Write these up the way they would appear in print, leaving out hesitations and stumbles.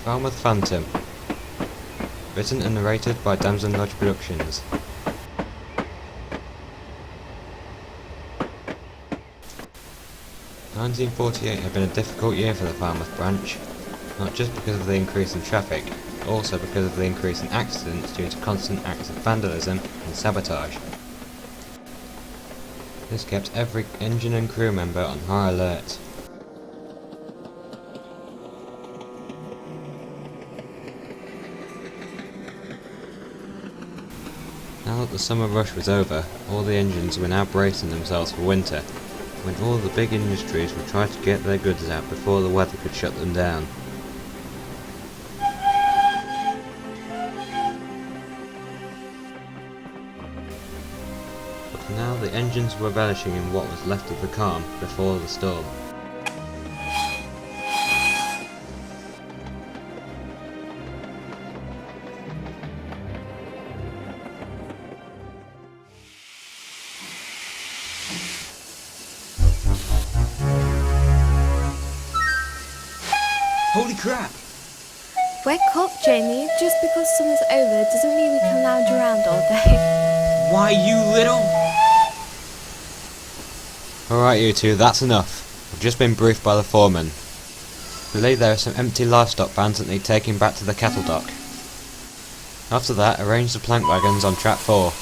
Falmoth Phantom. Written and narrated by DamsonLodge Productions. (1948) had been a difficult year for the Falmouth branch, not just because of the increase in traffic, but also because of the increase in accidents due to constant acts of vandalism and sabotage. This kept every engine and crew member on high alert. Now that the summer rush was over, all the engines were now bracing themselves for winter, when all the big industries would try to get their goods out before the weather could shut them down. But for now the engines were relishing in what was left of the calm before the storm. Holy crap! Wake up, Jamie. Just because summer's over doesn't mean we can lounge around all day. Why, you little... Alright you two, that's enough. I've just been briefed by the foreman. I believe there are some empty livestock vans that need taking back to the cattle dock. After that, arrange the plank wagons on track 4.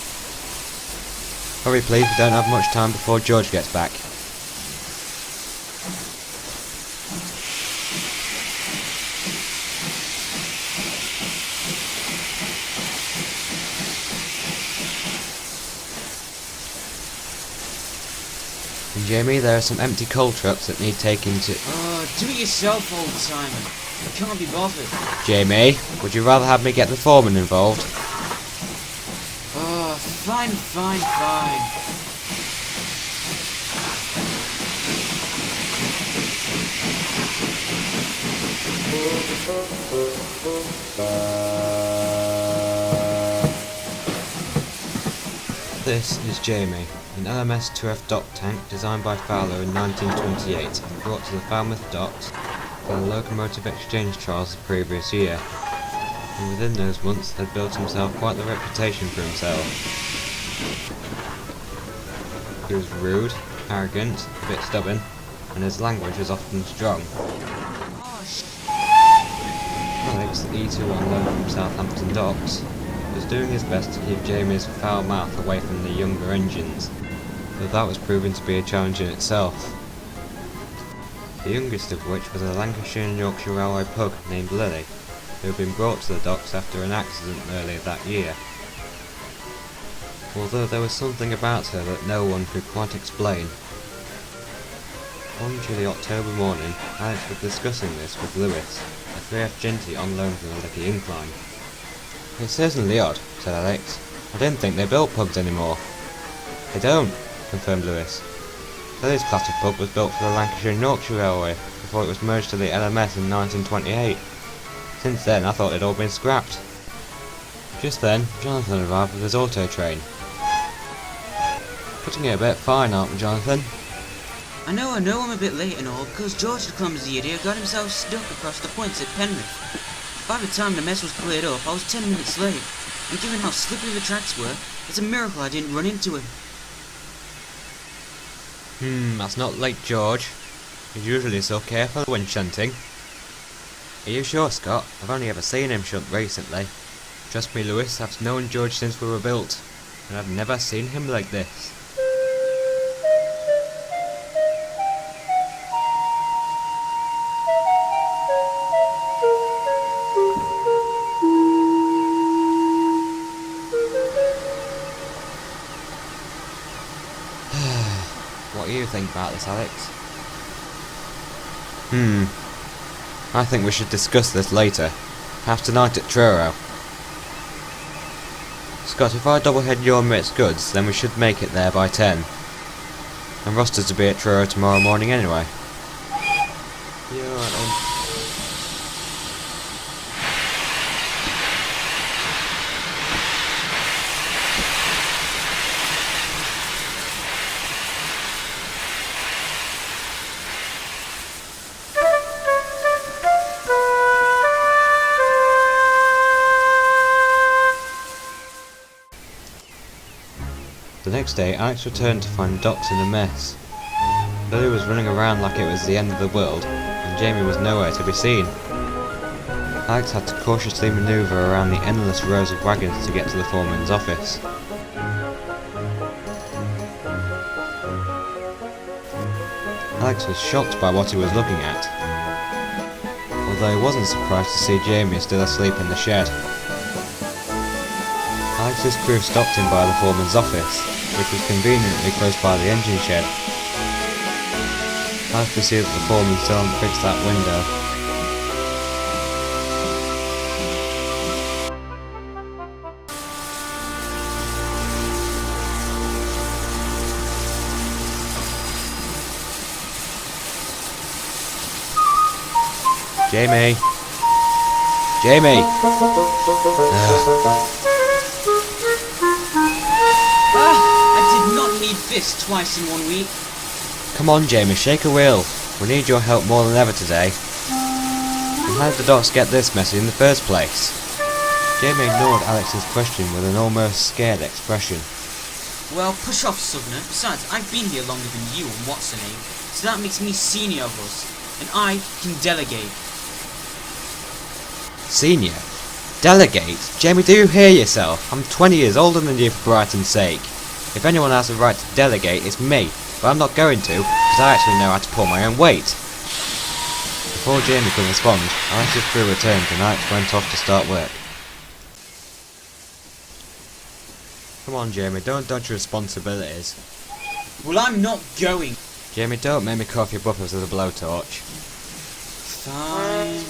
Hurry please, we don't have much time before George gets back. And Jamie, there are some empty coal trucks that need taking to... do it yourself, old Simon. I can't be bothered. Jamie, would you rather have me get the foreman involved? Fine. This is Jamie, an LMS 2F dock tank designed by Fowler in 1928 and brought to the Falmouth docks for the locomotive exchange trials the previous year. And within those months had built himself quite the reputation for himself. He was rude, arrogant, a bit stubborn, and his language was often strong. Alex, the E2 on loan from Southampton docks, was doing his best to keep Jamie's foul mouth away from the younger engines, though that was proving to be a challenge in itself. The youngest of which was a Lancashire and Yorkshire Railway pug named Lily, who had been brought to the docks after an accident earlier that year. Although there was something about her that no one could quite explain. One chilly October morning, Alex was discussing this with Lewis, a 3F Genty on loan from the Licky Incline. "It's certainly odd," said Alex. "I didn't think they built pugs anymore." "They don't," confirmed Lewis. Lily's class of pug was built for the Lancashire and Yorkshire Railway before it was merged to the LMS in 1928. Since then I thought it had all been scrapped. Just then, Jonathan arrived with his auto train. "Putting it a bit fine, aren't we, Jonathan?" I know I'm a bit late and all, because George the clumsy idiot got himself stuck across the points at Penrith. By the time the mess was cleared up, I was 10 minutes late, and given how slippery the tracks were, it's a miracle I didn't run into him. That's not like George. He's usually so careful when shunting. Are you sure, Scott? I've only ever seen him shunt recently. Trust me, Lewis, I've known George since we were built, and I've never seen him like this. What do you think about this, Alex? I think we should discuss this later. Perhaps tonight at Truro. Scott, if I double-head your mixed goods, then we should make it there by 10. I'm rostered to be at Truro tomorrow morning anyway. Yeah, alright then. The next day, Alex returned to find Doc's in a mess. Lily was running around like it was the end of the world, and Jamie was nowhere to be seen. Alex had to cautiously manoeuvre around the endless rows of wagons to get to the foreman's office. Alex was shocked by what he was looking at, although he wasn't surprised to see Jamie still asleep in the shed. Alex's crew stopped him by the foreman's office, which was conveniently close by the engine shed. Alex could see that the foreman still hadn't fixed that window. Jamie! Jamie! I did not need this twice in 1 week. Come on, Jamie, shake a wheel. We need your help more than ever today. And how did the docs get this messy in the first place? Jamie ignored Alex's question with an almost scared expression. Well, push off, Southerner. Besides, I've been here longer than you and what's her name, so that makes me senior of us, and I can delegate. Senior? Delegate? Jamie, do you hear yourself? I'm 20 years older than you, for Brighton's sake. If anyone has the right to delegate, it's me. But I'm not going to, because I actually know how to pull my own weight. Before Jamie could respond, Alex's crew returned and Alex went off to start work. Come on, Jamie, don't dodge your responsibilities. Well, I'm not going. Jamie, don't make me cough your buffers with a blowtorch. Fine.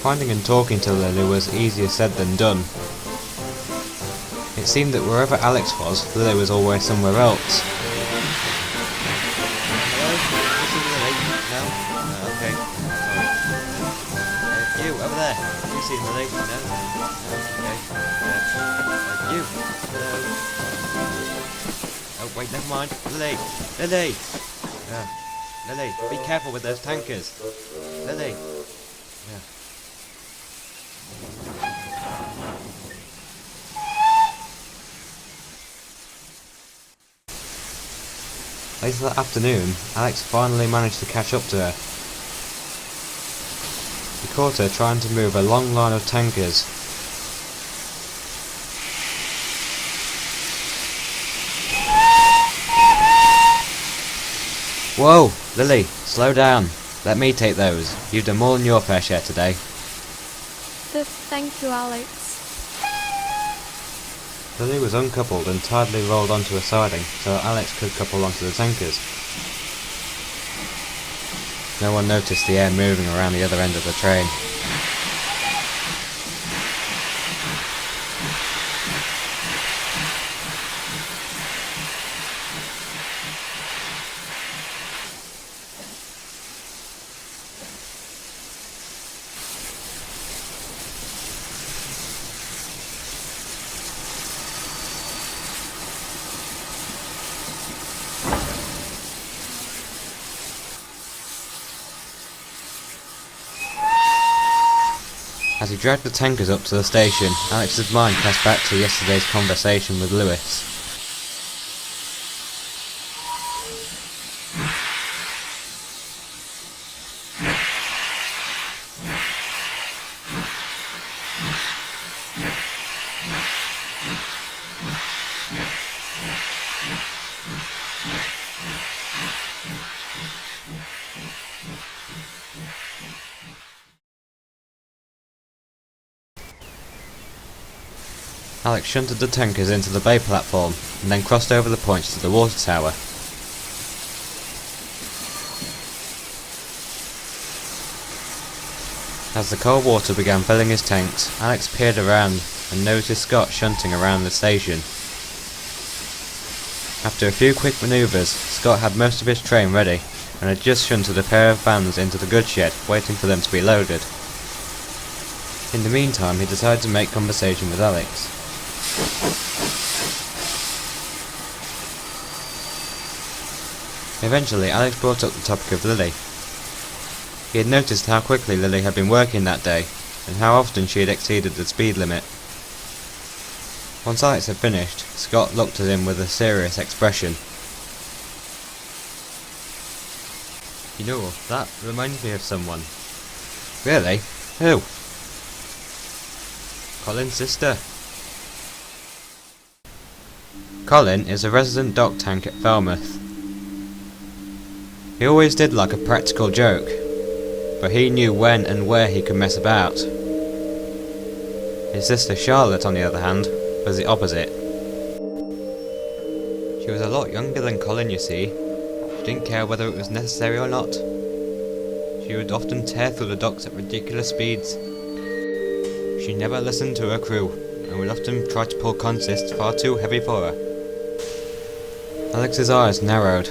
Finding and talking to Lily was easier said than done. It seemed that wherever Alex was, Lily was always somewhere else. Hello? This is Lily? No? No, okay. Sorry. You, over there. You see Lily? No? No, okay. You. Hello? Oh, wait, never mind. Lily! Lily! Lily, be careful with those tankers. Lily! Yeah. Later that afternoon, Alex finally managed to catch up to her. He caught her trying to move a long line of tankers. Whoa! Lily, slow down. Let me take those. You've done more than your fair share today. Thank you, Alex. Lily was uncoupled and tidily rolled onto a siding so that Alex could couple onto the tankers. No one noticed the air moving around the other end of the train. As he dragged the tankers up to the station, Alex's mind cast back to yesterday's conversation with Lewis. Alex shunted the tankers into the bay platform and then crossed over the points to the water tower. As the cold water began filling his tanks, Alex peered around and noticed Scott shunting around the station. After a few quick manoeuvres, Scott had most of his train ready and had just shunted a pair of vans into the goods shed, waiting for them to be loaded. In the meantime, he decided to make conversation with Alex. Eventually, Alex brought up the topic of Lily. He had noticed how quickly Lily had been working that day, and how often she had exceeded the speed limit. Once Alex had finished, Scott looked at him with a serious expression. You know, that reminds me of someone. Really? Who? Colin's sister. Colin is a resident dog tank at Falmouth. He always did like a practical joke, but he knew when and where he could mess about. His sister Charlotte, on the other hand, was the opposite. She was a lot younger than Colin, you see. She didn't care whether it was necessary or not. She would often tear through the docks at ridiculous speeds. She never listened to her crew, and would often try to pull consists far too heavy for her. Alex's eyes narrowed.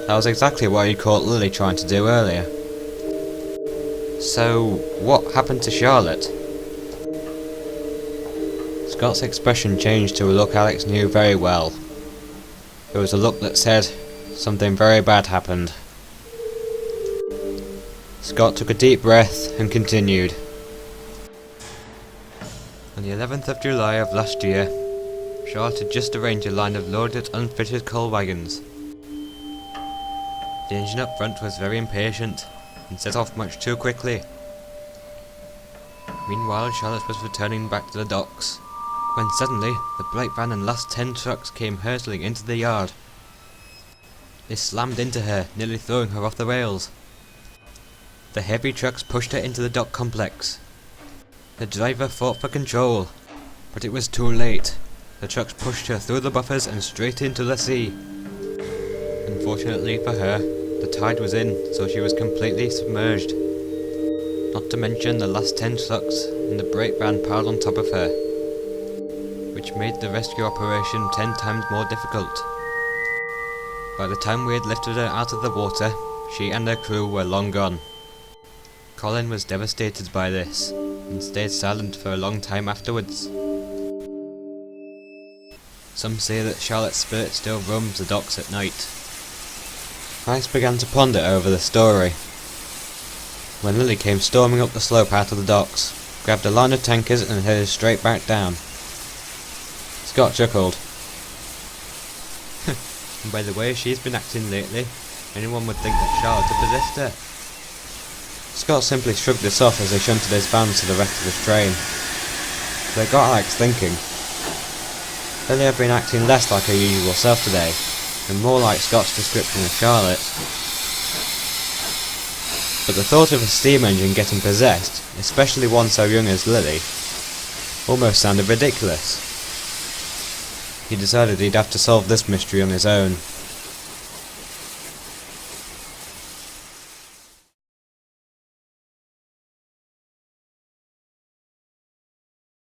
That was exactly what he caught Lily trying to do earlier. So, what happened to Charlotte? Scott's expression changed to a look Alex knew very well. It was a look that said, something very bad happened. Scott took a deep breath and continued. On the 11th of July of last year, Charlotte had just arranged a line of loaded, unfitted coal wagons. The engine up front was very impatient, and set off much too quickly. Meanwhile, Charlotte was returning back to the docks, when suddenly, the brake van and last 10 trucks came hurtling into the yard. They slammed into her, nearly throwing her off the rails. The heavy trucks pushed her into the dock complex. The driver fought for control, but it was too late. The trucks pushed her through the buffers and straight into the sea. Unfortunately for her, the tide was in, so she was completely submerged. Not to mention the last 10 trucks and the brake van piled on top of her, which made the rescue operation 10 times more difficult. By the time we had lifted her out of the water, she and her crew were long gone. Colin was devastated by this, and stayed silent for a long time afterwards. Some say that Charlotte's spirit still roams the docks at night. Alex began to ponder over the story, when Lily came storming up the slope out of the docks, grabbed a line of tankers and headed straight back down. Scott chuckled. And by the way she's been acting lately, anyone would think that Charlotte had possessed her. Scott simply shrugged this off as they shunted his van to the rest of the train. But it got Alex thinking. Lily had been acting less like her usual self today, and more like Scott's description of Charlotte. But the thought of a steam engine getting possessed, especially one so young as Lily, almost sounded ridiculous. He decided he'd have to solve this mystery on his own.